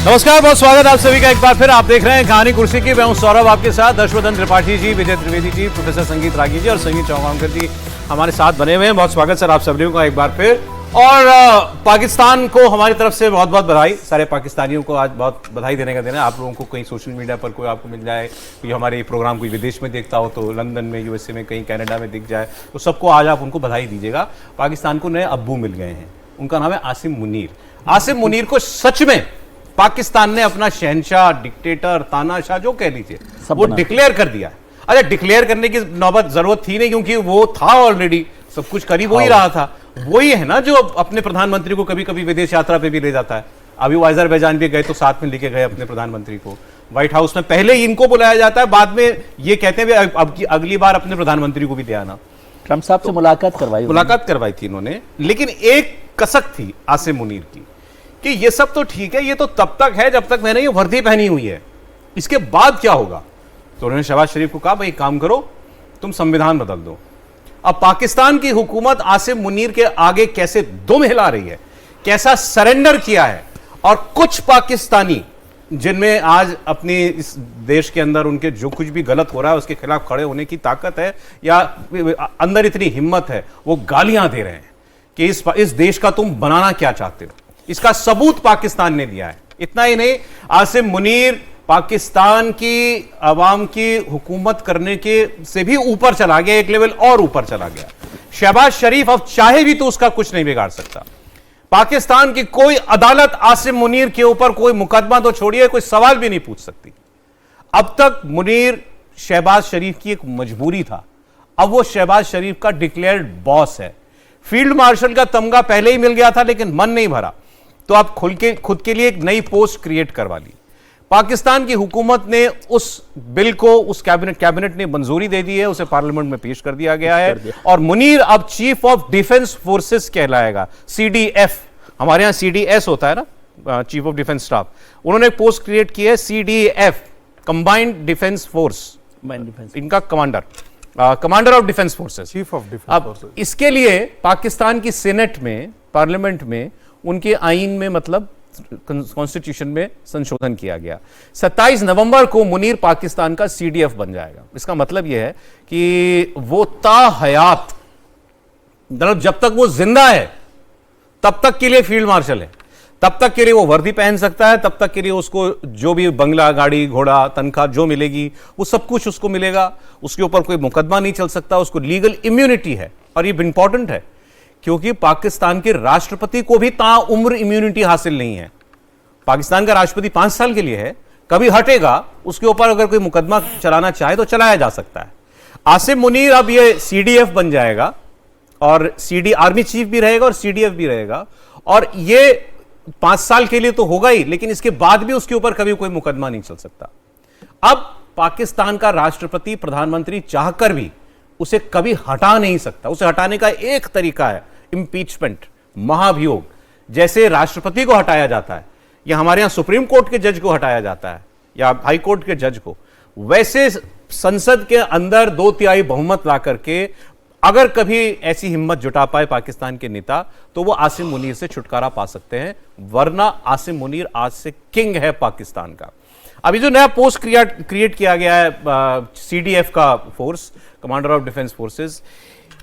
नमस्कार, बहुत स्वागत आप सभी का एक बार फिर। आप देख रहे हैं कहानी कुर्सी की। मैं हूं सौरभ आपके साथ। हर्षवर्धन त्रिपाठी जी, विजय त्रिवेदी जी, प्रोफेसर संगीत रागी जी और संगीत चौहानकर जी हमारे साथ बने हुए हैं। बहुत स्वागत सर आप सभी का एक बार फिर। और पाकिस्तान को हमारी तरफ से बहुत बहुत बधाई। सारे पाकिस्तानियों को आज बहुत बधाई देने का दिन है। आप लोगों को कहीं सोशल मीडिया पर कोई आपको मिल जाए, कोई हमारे प्रोग्राम कोई विदेश में देखता हो तो लंदन में, यूएसए में, कहीं कनाडा में दिख जाए तो सबको आज आप उनको बधाई दीजिएगा। पाकिस्तान को नए अब्बू मिल गए हैं। उनका नाम है आसिम मुनीर। आसिम मुनीर को सच में पाकिस्तान ने अपना शहंशाह, डिक्टेटर, तानाशाह जो कह लीजिए वो डिक्लेयर कर दिया है। अच्छा, डिक्लेयर करने की नौबत जरूरत थी नहीं, क्योंकि वो था ऑलरेडी, सब कुछ करीब हो ही रहा था। वही है ना जो अपने प्रधानमंत्री को कभी कभी विदेश यात्रा पे भी ले जाता है। अभी वो अजरबैजान भी गए तो साथ में लेके गए अपने प्रधानमंत्री को व्हाइट हाउस में। पहले इनको बुलाया जाता है, बाद में ये कहते हैं अब की अगली बार अपने प्रधानमंत्री को भी ले आना। ट्रंप साहब से मुलाकात करवाई थी इन्होंने। लेकिन एक कसक थी आसिम मुनीर की कि ये सब तो ठीक है, ये तो तब तक है जब तक मैंने ये वर्दी पहनी हुई है, इसके बाद क्या होगा। तो उन्होंने शहबाज शरीफ को कहा, भाई काम करो, तुम संविधान बदल दो। अब पाकिस्तान की हुकूमत आसिम मुनीर के आगे कैसे दुम हिला रही है, कैसा सरेंडर किया है। और कुछ पाकिस्तानी जिनमें आज अपनी इस देश के अंदर उनके जो कुछ भी गलत हो रहा है उसके खिलाफ खड़े होने की ताकत है या अंदर इतनी हिम्मत है, वो गालियां दे रहे हैं कि इस देश का तुम बनाना क्या चाहते हो। इसका सबूत पाकिस्तान ने दिया है। इतना ही नहीं, आसिम मुनीर पाकिस्तान की अवाम की हुकूमत करने के से भी ऊपर चला गया, एक लेवल और ऊपर चला गया। शहबाज शरीफ अब चाहे भी तो उसका कुछ नहीं बिगाड़ सकता। पाकिस्तान की कोई अदालत आसिम मुनीर के ऊपर कोई मुकदमा तो छोड़िए, कोई सवाल भी नहीं पूछ सकती। अब तक मुनीर शहबाज शरीफ की एक मजबूरी था, अब वो शहबाज शरीफ का डिक्लेयर्ड बॉस है। फील्ड मार्शल का तमगा पहले ही मिल गया था लेकिन मन नहीं भरा, तो आप खुद के लिए एक नई पोस्ट क्रिएट करवा ली। पाकिस्तान की हुकूमत ने उस बिल को, उस कैबिनेट ने मंजूरी दे दी है, उसे पार्लियामेंट में पेश कर दिया गया है। और मुनीर अब चीफ ऑफ डिफेंस फोर्सेस कहलाएगा, सीडीएफ। हमारे यहां सीडीएस होता है ना, चीफ ऑफ डिफेंस स्टाफ। उन्होंने पोस्ट क्रिएट की है सीडीएफ, कंबाइंड डिफेंस फोर्स, इनका commander of defence forces, chief of defence forces. इसके लिए पाकिस्तान की सेनेट में, पार्लियामेंट में, उनके आईन में, मतलब कॉन्स्टिट्यूशन में संशोधन किया गया। 27 नवंबर को मुनीर पाकिस्तान का सीडीएफ बन जाएगा। इसका मतलब यह है कि वो ताहयात, मतलब जब तक वो जिंदा है तब तक के लिए फील्ड मार्शल है, तब तक के लिए वो वर्दी पहन सकता है, तब तक के लिए उसको जो भी बंगला, गाड़ी, घोड़ा, तनख्वाह जो मिलेगी वो सब कुछ उसको मिलेगा। उसके ऊपर कोई मुकदमा नहीं चल सकता, उसको लीगल इम्यूनिटी है। और ये इंपॉर्टेंट है क्योंकि पाकिस्तान के राष्ट्रपति को भी ताउम्र इम्यूनिटी हासिल नहीं है। पाकिस्तान का राष्ट्रपति 5 साल के लिए है, कभी हटेगा, उसके ऊपर अगर कोई मुकदमा चलाना चाहे तो चलाया जा सकता है। आसिम मुनीर अब ये सीडीएफ बन जाएगा और आर्मी चीफ भी रहेगा और सीडीएफ भी रहेगा। और ये 5 साल के लिए तो होगा ही, लेकिन इसके बाद भी उसके ऊपर कभी कोई मुकदमा नहीं चल सकता। अब पाकिस्तान का राष्ट्रपति, प्रधानमंत्री चाहकर भी उसे कभी हटा नहीं सकता। उसे हटाने का एक तरीका है इंपीचमेंट, महाभियोग। जैसे राष्ट्रपति को हटाया जाता है या हमारे यहां सुप्रीम कोर्ट के जज को हटाया जाता है या हाई कोर्ट के जज को, वैसे संसद के अंदर 2/3 बहुमत ला करके अगर कभी ऐसी हिम्मत जुटा पाए पाकिस्तान के नेता तो वो आसिम मुनीर से छुटकारा पा सकते हैं। वरना आसिम मुनीर आज से किंग है पाकिस्तान का। अभी जो नया पोस्ट क्रिएट किया गया है सीडीएफ का force, commander of defence forces,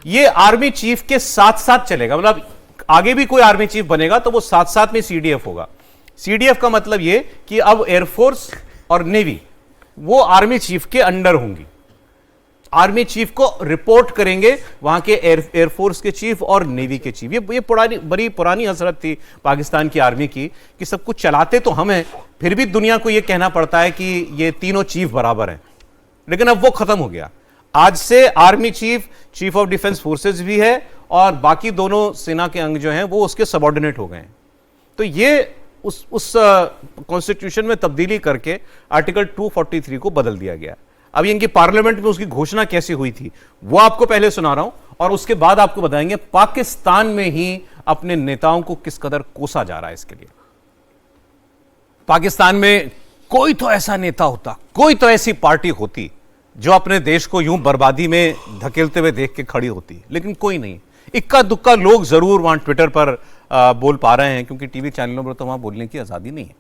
ये आर्मी चीफ के साथ साथ चलेगा। मतलब आगे भी कोई आर्मी चीफ बनेगा तो वो साथ साथ में सीडीएफ होगा। सीडीएफ का मतलब ये कि अब एयरफोर्स और नेवी वो आर्मी चीफ के अंडर होंगी। आर्मी चीफ को रिपोर्ट करेंगे वहां के एयरफोर्स के चीफ और नेवी के चीफ। ये बड़ी पुरानी हसरत थी पाकिस्तान की आर्मी की कि सब कुछ चलाते तो हम हैं, फिर भी दुनिया को ये कहना पड़ता है कि ये तीनों चीफ बराबर हैं। लेकिन अब वो खत्म हो गया। आज से army chief of defence forces भी है और बाकी दोनों सेना के अंग जो हैं वो उसके सबऑर्डिनेट हो गए हैं। तो ये उस कॉन्स्टिट्यूशन में तब्दीली करके आर्टिकल 243 को बदल दिया गया। अभी इनकी पार्लियामेंट में उसकी घोषणा कैसे हुई थी वो आपको पहले सुना रहा हूं और उसके बाद आपको बताएंगे पाकिस्तान में ही अपने नेताओं को किस कदर कोसा जा रहा है। इसके लिए पाकिस्तान में कोई तो ऐसा नेता होता, कोई तो ऐसी पार्टी होती जो अपने देश को यूं बर्बादी में धकेलते हुए देख के खड़ी होती, लेकिन कोई नहीं। इक्का दुक्का लोग जरूर वहां ट्विटर पर बोल पा रहे हैं क्योंकि टीवी चैनलों पर तो वहां बोलने की आजादी नहीं है।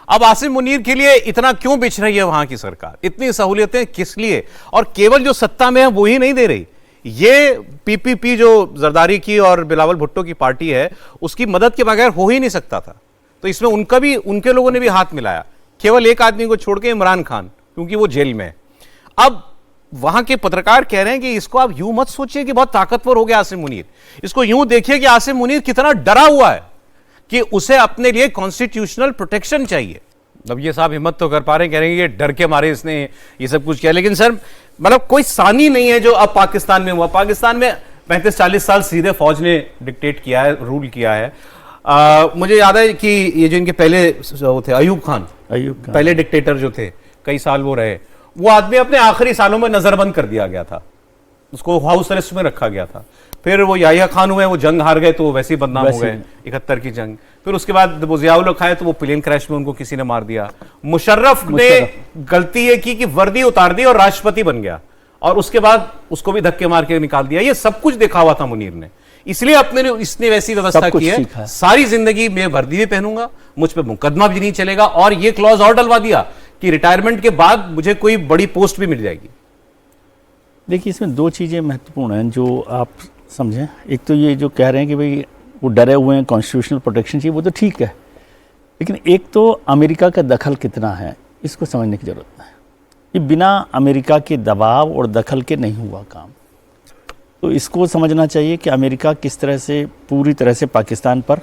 अब आसिम मुनीर के लिए इतना क्यों बिछ रही है वहां की सरकार, इतनी सहूलियतें किस लिए, और केवल जो सत्ता में है वो ही नहीं दे रही, ये पीपीपी जो जरदारी की और बिलावल भुट्टो की पार्टी है उसकी मदद के बगैर हो ही नहीं सकता था। तो इसमें उनका भी, उनके लोगों ने भी हाथ मिलाया, केवल एक आदमी को छोड़ के, इमरान खान, क्योंकि वो जेल में है। अब वहां के पत्रकार कह रहे हैं कि इसको आप यूं मत सोचिए कि बहुत ताकतवर हो गया आसिम मुनीर, इसको यूं देखिए कि आसिम मुनीर कितना डरा हुआ है कि उसे अपने लिए कॉन्स्टिट्यूशनल प्रोटेक्शन चाहिए। अब ये साहब हिम्मत तो कर पा रहे हैं, कह रहे हैं कि डर के मारे इसने ये सब कुछ किया, लेकिन सर मतलब कोई सानी नहीं है जो अब पाकिस्तान में हुआ। पाकिस्तान में 35-40 साल सीधे फौज ने डिक्टेट किया है, रूल किया है। मुझे याद है कि ये जो इनके पहले वो थे अयूब खान, पहले डिक्टेटर जो थे, कई साल वो रहे, वो आदमी अपने आखिरी सालों में नजरबंद कर दिया गया था, उसको हाउस अरेस्ट में रखा गया था। फिर वो याहिया खान हुए, वो जंग हार गए तो वो वैसे ही बदनाम हो गए, 71 की जंग। फिर उसके बाद वो जियाउल हक आए तो वो प्लेन क्रैश में उनको किसी ने मार दिया। मुशर्रफ ने गलती ये की कि वर्दी उतार दी और राष्ट्रपति बन गया, और उसके बाद उसको भी धक्के मार के निकाल दिया। ये सब कुछ देखा हुआ था मुनीर ने, इसलिए अपने इसने वैसी व्यवस्था की है, सारी जिंदगी मैं वर्दी भी पहनूंगा, मुझ पे मुकदमा भी नहीं चलेगा, और ये क्लॉज और डलवा दिया कि रिटायरमेंट के बाद मुझे कोई बड़ी पोस्ट भी मिल जाएगी। देखिए, इसमें दो चीजें महत्वपूर्ण हैं जो आप समझें। एक तो ये जो कह रहे हैं कि भाई वो डरे हुए हैं, कॉन्स्टिट्यूशनल प्रोटेक्शन चाहिए, वो तो ठीक है, लेकिन एक तो अमेरिका का दखल कितना है इसको समझने की जरूरत है। ये बिना अमेरिका के दबाव और दखल के नहीं हुआ काम, तो इसको समझना चाहिए कि अमेरिका किस तरह से पूरी तरह से पाकिस्तान पर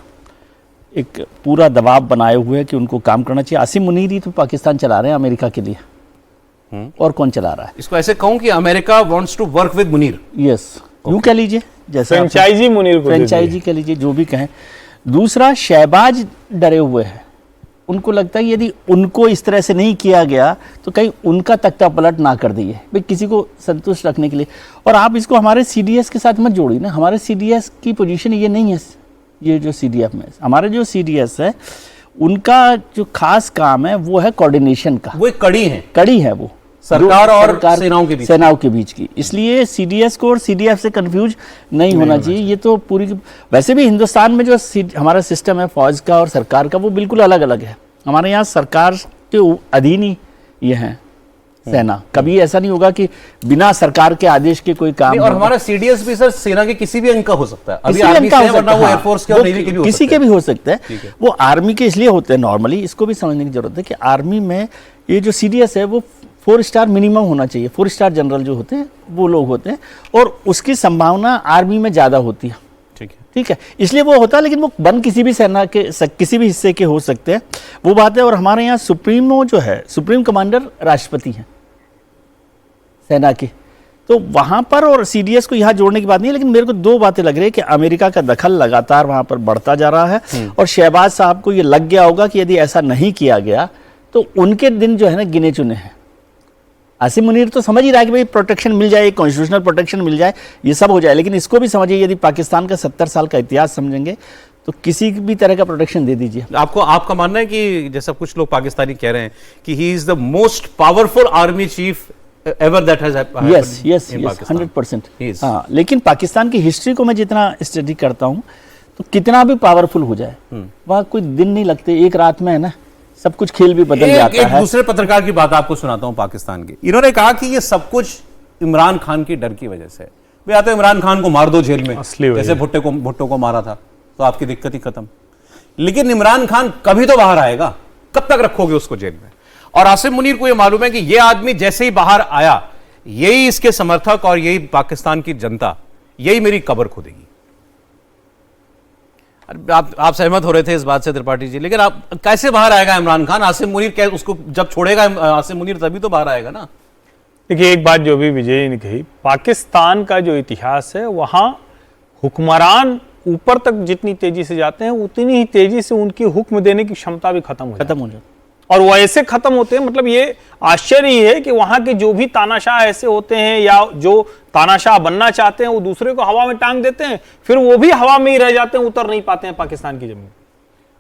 एक पूरा दबाव बनाए हुए है कि उनको काम करना चाहिए। आसिम मुनीर ही तो पाकिस्तान चला रहे हैं अमेरिका के लिए, और कौन चला रहा है? इसको ऐसे कहूं कि America wants to work with Munir. Yes, यूं कह लीजिए, जैसे फ्रेंचाइजी मुनीर को, फ्रेंचाइजी कह लीजिए, जो भी कहें। दूसरा, शहबाज डरे हुए हैं, उनको लगता है कि यदि उनको इस तरह से नहीं किया गया तो कहीं उनका तख्ता पलट ना कर दिए, भाई किसी को संतुष्ट रखने के लिए। और आप इसको हमारे सीडीएस के साथ मत जोड़िए ना, हमारे सीडीएस की पोजीशन ये नहीं है। ये जो सीडीएफ में हमारे जो सीडीएस है उनका जो खास काम है वो है कोऑर्डिनेशन का, वो एक कड़ी है वो सरकार और सेनाओं के बीच की। इसलिए सीडीएस को और सीडीएफ से कंफ्यूज नहीं होना चाहिए। ये तो पूरी, वैसे भी हिंदुस्तान में जो हमारा सिस्टम है फौज का और सरकार का, वो बिल्कुल अलग अलग है। हमारे यहाँ सरकार के अधीन ही ये है सेना, कभी ऐसा नहीं होगा कि बिना सरकार के आदेश के कोई काम। और हमारा सीडीएस भी सर सेना के किसी भी अंग का हो सकता है, अभी आर्मी से वरना वो एयरफोर्स के और नेवी के भी हो सकता है, किसी के भी हो सकता है। वो आर्मी के इसलिए होते हैं नॉर्मली, इसको भी समझने की जरूरत है कि आर्मी में ये जो सीडीएस है वो 4 स्टार मिनिमम होना चाहिए। 4 स्टार जनरल जो होते हैं वो लोग होते हैं, और उसकी संभावना आर्मी में ज्यादा होती है। ठीक है, इसलिए वो होता है, लेकिन वो बन किसी भी सेना के किसी भी हिस्से के हो सकते हैं, वो बात है। और हमारे यहाँ सुप्रीमो जो है, सुप्रीम कमांडर राष्ट्रपति हैं सेना के, तो वहां पर, और सीडीएस को यहाँ जोड़ने की बात नहीं है, लेकिन मेरे को 2 बातें लग रही है कि अमेरिका का दखल लगातार वहां पर बढ़ता जा रहा है, और शहबाज साहब को ये लग गया होगा कि यदि ऐसा नहीं किया गया तो उनके दिन जो है ना गिने चुने हैं। आसिम मुनीर तो समझ ही रहा है कि भाई प्रोटेक्शन मिल जाए, कॉन्स्टिट्यूशनल प्रोटेक्शन मिल जाए, ये सब हो जाए, लेकिन इसको भी समझिए, यदि पाकिस्तान का 70 साल का इतिहास समझेंगे तो किसी भी तरह का प्रोटेक्शन दे दीजिए। आपका मानना है कि जैसा कुछ लोग पाकिस्तानी कह रहे हैं कि he is the most powerful army chief ever that has happened? Yes, 100%। हाँ, लेकिन पाकिस्तान की हिस्ट्री को मैं जितना स्टडी करता हूँ तो कितना भी पावरफुल हो जाए वहाँ कोई दिन नहीं लगते, एक रात में है ना सब कुछ खेल भी बदल जाता है। एक दूसरे पत्रकार की बात आपको सुनाता हूँ पाकिस्तान की। इन्होंने कहा कि ये सब कुछ इमरान खान की डर की वजह से है। वे आते इमरान खान को मार दो जेल में, जैसे भुट्टो को मारा था तो आपकी दिक्कत ही खत्म। लेकिन इमरान खान कभी तो बाहर आएगा, कब तक रखोगे उसको जेल में? और आसिम मुनीर को यह मालूम है कि यह आदमी जैसे ही बाहर आया, यही इसके समर्थक और यही पाकिस्तान की जनता, यही मेरी कब्र खोदेगी। आप सहमत हो रहे थे इस बात से त्रिपाठी जी, लेकिन आप कैसे बाहर आएगा इमरान खान? आसिम मुनीर उसको जब छोड़ेगा आसिम मुनीर तभी तो बाहर आएगा ना। देखिए, एक बात जो भी विजय ने कही, पाकिस्तान का जो इतिहास है वहां हुक्मरान ऊपर तक जितनी तेजी से जाते हैं उतनी ही तेजी से उनकी हुक्म देने की क्षमता भी खत्म हो जाती, और वो ऐसे खत्म होते हैं। मतलब ये आश्चर्य ही है कि वहां के जो भी तानाशाह ऐसे होते हैं या जो तानाशाह बनना चाहते हैं वो दूसरे को हवा में टांग देते हैं, फिर वो भी हवा में ही रह जाते हैं, उतर नहीं पाते हैं पाकिस्तान की जमीन।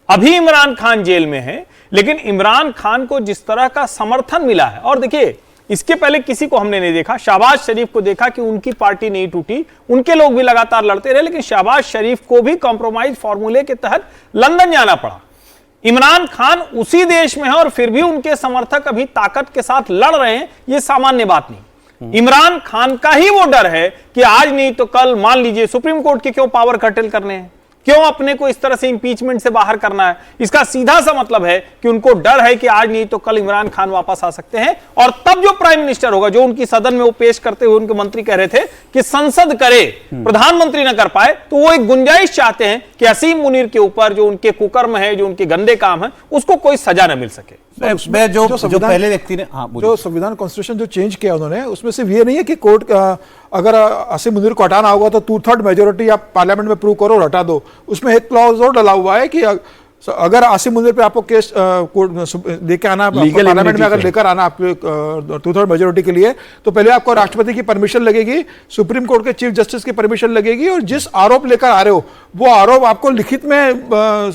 अभी इमरान खान जेल में है, लेकिन इमरान खान को जिस तरह का समर्थन मिला है, और देखिए इसके पहले किसी को हमने नहीं देखा। शहबाज शरीफ को देखा कि उनकी पार्टी नहीं टूटी, उनके लोग भी लगातार लड़ते रहे, लेकिन शहबाज शरीफ को भी कॉम्प्रोमाइज फॉर्मूले के तहत लंदन जाना पड़ा। इमरान खान उसी देश में है और फिर भी उनके समर्थक अभी ताकत के साथ लड़ रहे हैं, यह सामान्य बात नहीं। इमरान खान का ही वो डर है कि आज नहीं तो कल, मान लीजिए सुप्रीम कोर्ट के क्यों पावर कर्टेल करने हैं, क्यों अपने को इस तरह से इंपीचमेंट से बाहर करना है। इसका सीधा सा मतलब है कि उनको डर है कि आज नहीं तो कल इमरान खान वापस आ सकते हैं, और तब जो प्राइम मिनिस्टर होगा, जो उनकी सदन में वो पेश करते हुए उनके मंत्री कह रहे थे कि संसद करे, प्रधानमंत्री ना कर पाए, तो वो एक गुंजाइश चाहते हैं कि असीम मुनीर के ऊपर जो उनके कुकर्म है, जो उनके गंदे काम है, उसको कोई सजा न मिल सके। मैं जो पहले व्यक्ति ने जो संविधान कॉन्स्टिट्यूशन जो चेंज किया उन्होंने, उसमें सिर्फ ये नहीं है कि कोर्ट अगर असीम मुनीर को हटाना होगा तो 2/3 मेजोरिटी आप पार्लियामेंट में प्रूव करो और हटा दो। उसमें एक क्लॉज और डला हुआ है कि अगर आसिम मुनीर पे आपको केस लेके आना, पार्लियामेंट में अगर लेकर आना आपके 2/3 मेजोरिटी के लिए, तो पहले आपको राष्ट्रपति की परमिशन लगेगी, सुप्रीम कोर्ट के चीफ जस्टिस की परमिशन लगेगी, और जिस आरोप लेकर आ रहे हो वो आरोप आपको लिखित में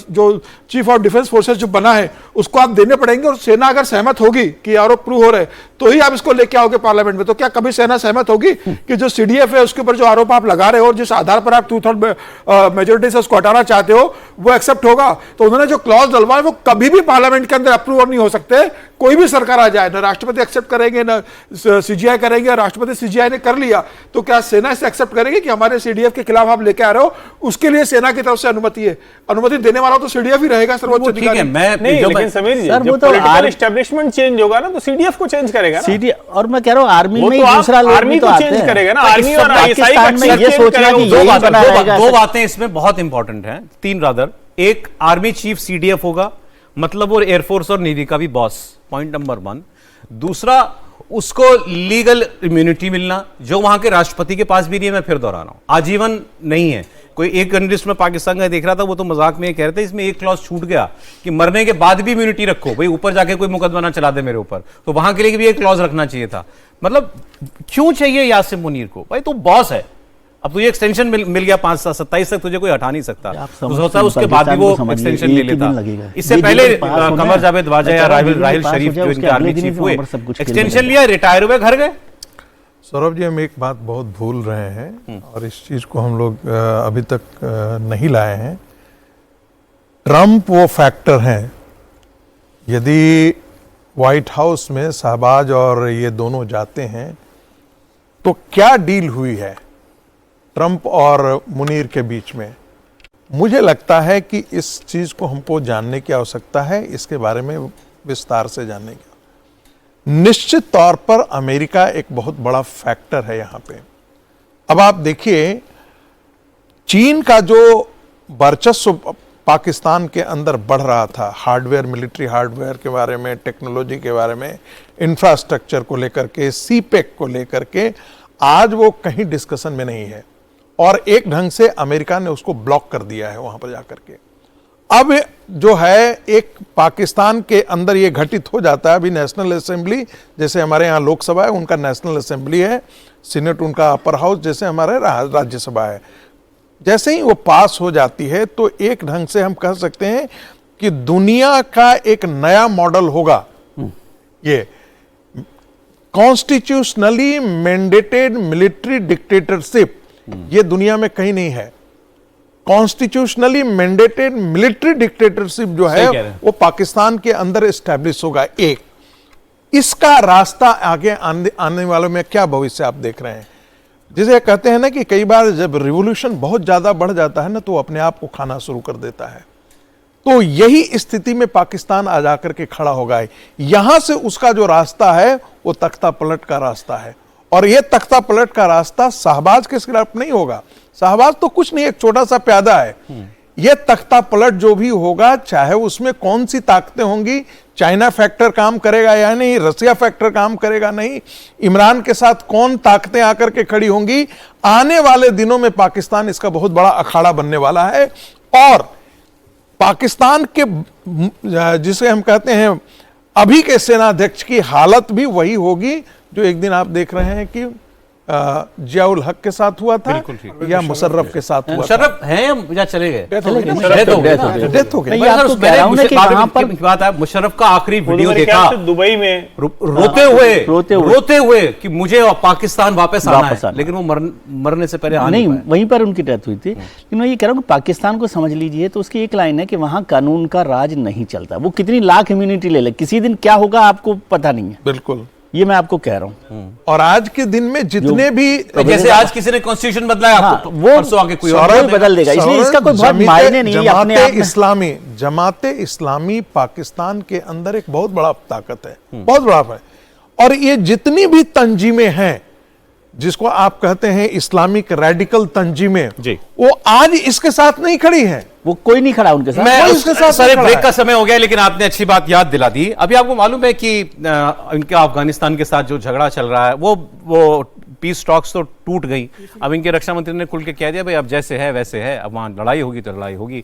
जो चीफ ऑफ डिफेंस फोर्सेस जो बना है उसको आप देने पड़ेंगे, और सेना अगर सहमत होगी कि आरोप प्रूव हो रहे तो ही आप इसको लेके आओगे पार्लियामेंट में। तो क्या कभी सेना सहमत होगी कि जो सीडीएफ है उसके ऊपर जो आरोप आप लगा रहे हो और जिस आधार पर आप 2/3 मेजोरिटी से उसको हटाना चाहते हो वो एक्सेप्ट होगा? तो उन्होंने जो क्लॉज डलवा है वो कभी भी पार्लियामेंट के अंदर अप्रूव नहीं हो सकते, कोई भी सरकार आ जाए, ना राष्ट्रपति एक्सेप्ट करेंगे ना सीजीआई करेंगे। राष्ट्रपति सीजीआई ने कर लिया तो क्या सेना इसे एक्सेप्ट करेगी कि हमारे सीडीएफ के खिलाफ आप लेके आ रहे हो? उसके लिए सेना की तरफ से अनुमति है, अनुमति देने वाला तो सीडीएफ ही रहेगा सर्वोच्च अधिकारी। लेकिन समीर जी, जब पॉलिटिकल एस्टेब्लिशमेंट चेंज होगा ना तो सीडीएफ को चेंज करेगा ना। सीडीएफ, और मैं कह रहा हूं आर्मी में दूसरा आर्मी को चेंज करेगा ना, आर्मी और आईएसआई में ये सोचना कि यही बना रहेगा। दो बातें इसमें बहुत इंपॉर्टेंट हैं, 3 रादर। एक, आर्मी चीफ सीडीएफ होगा, मतलब वो एयरफोर्स और नेवी का भी बॉस, पॉइंट नंबर 1। दूसरा, उसको लीगल इम्यूनिटी मिलना, जो वहां के राष्ट्रपति के पास भी नहीं है। मैं फिर दोहरा रहा हूं, आजीवन नहीं है। कोई एक जर्नलिस्ट में पाकिस्तान का देख रहा था, वो तो मजाक में कह रहे थे इसमें एक क्लॉज छूट गया कि मरने के बाद भी इम्यूनिटी रखो, भाई ऊपर जाके कोई मुकदमा ना चला दे मेरे ऊपर, तो वहां के लिए भी एक क्लॉज रखना चाहिए था। मतलब क्यों चाहिए यासिम मुनीर को? भाई तू बॉस है, अब तुझे एक्सटेंशन मिल गया 5-27 तक, तुझे कोई हटा नहीं सकता। तो सोचता है उसके बाद भी वो एक्सटेंशन ले लेता। इससे पहले कमर जावेद वाजा या राहिल शरीफ जो इनके आर्मी चीफ हुए, एक्सटेंशन लिया, रिटायर हुए, घर गए। सौरभ जी, हम एक बात बहुत भूल रहे हैं और इस चीज को हम लोग अभी तक नहीं लाए हैं। ट्रंप वो फैक्टर हैं, यदि व्हाइट हाउस में शहबाज और ये दोनों जाते हैं तो क्या डील हुई है ट्रंप और मुनीर के बीच में? मुझे लगता है कि इस चीज को हमको जानने की आवश्यकता है, इसके बारे में विस्तार से जानने की। निश्चित तौर पर अमेरिका एक बहुत बड़ा फैक्टर है यहां पे। अब आप देखिए, चीन का जो वर्चस्व पाकिस्तान के अंदर बढ़ रहा था, हार्डवेयर, मिलिट्री हार्डवेयर के बारे में, टेक्नोलॉजी के बारे में, इंफ्रास्ट्रक्चर को लेकर के, सीपेक को लेकर के, आज वो कहीं डिस्कशन में नहीं है और एक ढंग से अमेरिका ने उसको ब्लॉक कर दिया है वहां पर जाकर के। अब जो है एक पाकिस्तान के अंदर ये घटित हो जाता है। अभी नेशनल असेंबली, जैसे हमारे यहाँ लोकसभा है, उनका नेशनल असेंबली है, सीनेट उनका अपर हाउस, जैसे हमारे राज्यसभा है। जैसे ही वो पास हो जाती है तो एक ढंग से हम कह सकते हैं कि दुनिया का एक नया मॉडल होगा। ये कॉन्स्टिट्यूशनली मैंडेटेड मिलिट्री डिक्टेटरशिप ये दुनिया में कहीं नहीं है। कॉन्स्टिट्यूशनली मैंडेटेड मिलिट्री डिक्टेटरशिप जो है वो पाकिस्तान के अंदर एस्टैब्लिश होगा। एक इसका रास्ता आगे आने वालों में क्या भविष्य आप देख रहे हैं? जिसे कहते हैं ना कि कई बार जब रिवॉल्यूशन बहुत ज्यादा बढ़ जाता है ना तो अपने आप को खाना शुरू कर देता है। तो यही स्थिति में पाकिस्तान आ जाकर के खड़ा होगा। यहां से उसका जो रास्ता है वो तख्ता पलट का रास्ता है, और यह तख्ता पलट का रास्ता शहबाज के खिलाफ नहीं होगा। शहबाज तो कुछ नहीं, एक छोटा सा प्यादा है। यह तख्ता पलट जो भी होगा, चाहे उसमें कौन सी ताकतें होंगी, चाइना फैक्टर काम करेगा या नहीं, रसिया फैक्टर काम करेगा नहीं, इमरान के साथ कौन ताकतें आकर के खड़ी होंगी, आने वाले दिनों में पाकिस्तान इसका बहुत बड़ा अखाड़ा बनने वाला है। और पाकिस्तान के जिसे हम कहते हैं अभी के सेनाध्यक्ष की हालत भी वही होगी जो एक दिन आप देख रहे हैं कि जियाउल हक के साथ हुआ था बिल्कुल ठीक। या मुशर्रफ के साथ हुआ था। मुशर्रफ हैं या चले गए? Death हो गई ना, Death हो गई ना। डेथ हो गई। मैं ये आपको कह रहा हूं ना कि वहां पर बात है, मुशर्रफ का आखिरी वीडियो मेरे देखा ख्याल से दुबई में रोते हुए कि मुझे पाकिस्तान वापस आना वापस है, आना। लेकिन वो मरने से पहले नहीं, वहीं पर उनकी डेथ हुई थी। लेकिन मैं ये कह रहा हूँ कि पाकिस्तान को समझ लीजिए तो उसकी एक लाइन है कि वहाँ कानून का राज नहीं चलता। वो कितनी लाख इम्यूनिटी ले ले, किसी दिन क्या होगा आपको पता नहीं है। बिल्कुल। ये मैं आपको कह रहा हूँ। और आज के दिन में जितने भी जैसे आज किसी ने कॉन्स्टिट्यूशन बदला है, हाँ, वो परसों आके कोई और कोई बदल देगा, इसलिए इसका कोई बहुत मायने नहीं है अपने आप में। जमाते इस्लामी पाकिस्तान के अंदर एक बहुत बड़ा ताकत है, बहुत बड़ा है। और ये जितनी भी तंजीमें हैं जिसको आप कहते हैं इस्लामिक रेडिकल तंजीमें, जी, वो आज इसके साथ नहीं खड़ी हैं। वो कोई नहीं खड़ा उनके साथ। मैं कोई उसके साथ सारे नहीं खड़ा ब्रेक है। का समय हो गया, लेकिन आपने अच्छी बात याद दिला दी। अभी आपको मालूम है कि इनका अफगानिस्तान के साथ जो झगड़ा चल रहा है, वो पीस टॉक्स तो टूट गई। अब इनके रक्षा मंत्री ने खुल के कह दिया भाई अब जैसे है वैसे है, अब वहां लड़ाई होगी तो लड़ाई होगी।